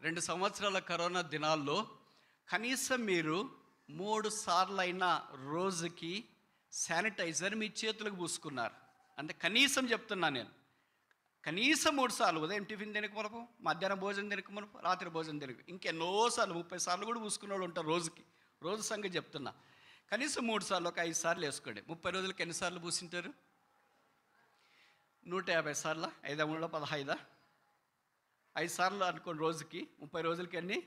2 సంవత్సరాల కరోనా దినాల్లో కనీసం మీరు 3 సార్లైనా రోజుకి శానిటైజర్ మీ చేతులకు పూసుకున్నారు. అంటే కనీసం చెప్తున్నా నేను, కనీసం 3 సార్లు. ఉదయం టిఫిన్ తినక మునుపు, మధ్యాహ్నం భోజనం తినక మునుపు, రాత్రి భోజనం తినక, ఇంకెన్నోసార్లు 30 సార్లు కూడా పూసుకునే వాళ్ళు ఉంటారు రోజుకి. రోజు సంగతి చెప్తున్నా. కనీసం 3 సార్లు, ఒక 5 సార్లు వేసుకోండి. 30 రోజులకి ఎన్నిసార్లు పూసింటారు? 150 సార్లు. 5 3 15, 5 సార్లు అనుకోండి రోజుకి. 30 రోజులకి ఎన్ని?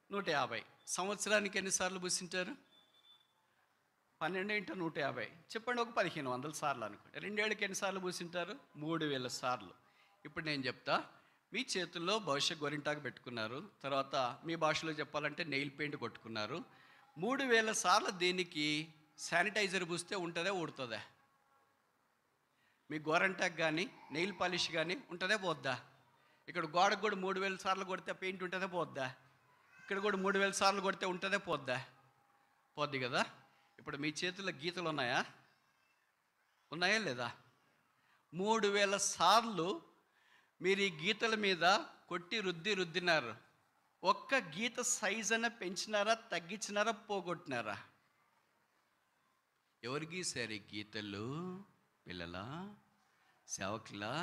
150. సంవత్సరానికి ఎన్నిసార్లు పూసింటారు? 12 × 150 చెప్పండి, ఒక 1500 సార్లు అనుకోండి. 2 ఏళ్ళకి ఎన్నిసార్లు పూసింటారు? 3000 సార్లు. ఇప్పుడు నేను చెప్తా, మీ చేతుల్లో భవిష్య గోరింటాకు పెట్టుకున్నారు, తర్వాత మీ భాషలో చెప్పాలంటే నెయిల్ పెయింట్ కొట్టుకున్నారు. 3000 సార్లు దీనికి శానిటైజర్ పూస్తే ఉంటుందా ఊడుతుందా? మీ గోరంటాకు కానీ నెయిల్ పాలిష్ కానీ ఉంటుందా పోద్దా? ఇక్కడ గోడకు కూడా 3000 సార్లు కొడితే పెయింట్ ఉంటుందా పోద్దా? ఇక్కడ కూడా 3000 సార్లు కొడితే ఉంటుందా పోద్దా? పోద్ది కదా. ఇప్పుడు మీ చేతుల్లో గీతలు ఉన్నాయా? ఉన్నాయా లేదా? 3000 సార్లు మీరు ఈ గీతల మీద కొట్టి రుద్దినారు. ఒక్క గీత సైజ్ అయినా పెంచినారా, తగ్గించినారా, పోగొట్టినారా? ఎవరు గీసారు ఈ గీతలు? పిల్లలా, సేవకులా,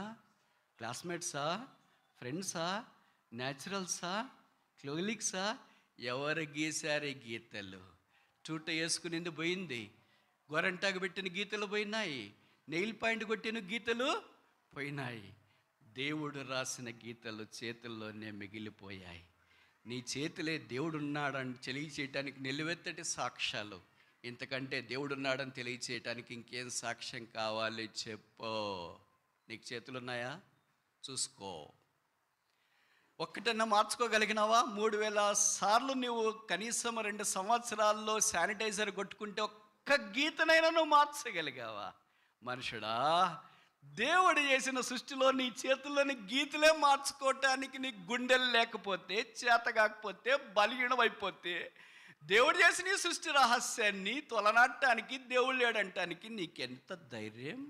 క్లాస్మేట్సా, ఫ్రెండ్సా, న్యాచురల్సా, క్లోలిక్సా? ఎవరు గీసారు ఈ గీతలు? చూట వేసుకునేది పోయింది, గొరంటాకు పెట్టిన గీతలు పోయినాయి, నెయిల్ పాయింట్ కొట్టిన గీతలు పోయినాయి. దేవుడు రాసిన గీతలు చేతుల్లోనే మిగిలిపోయాయి. నీ చేతులే దేవుడున్నాడని తెలియచేయటానికి నిలువెత్తటి సాక్ష్యాలు. ఇంతకంటే దేవుడున్నాడని తెలియచేయటానికి ఇంకేం సాక్ష్యం కావాలి చెప్పో? నీకు చేతులున్నాయా? చూసుకో. ఒక్కటన్నా మార్చుకోగలిగినావా? 3000 సార్లు నువ్వు కనీసం 2 సంవత్సరాల్లో శానిటైజర్ కొట్టుకుంటే ఒక్క గీతనైనా నువ్వు మార్చగలిగావా? మనుషుడా, దేవుడు చేసిన సృష్టిలో నీ చేతుల్లోని గీతలే మార్చుకోవటానికి నీ గుండెలు లేకపోతే, చేత కాకపోతే, బలహీనమైపోతే, దేవుడు చేసిన ఈ సృష్టి రహస్యాన్ని తొలనాడటానికి దేవుడు లేడంటానికి నీకెంత ధైర్యం?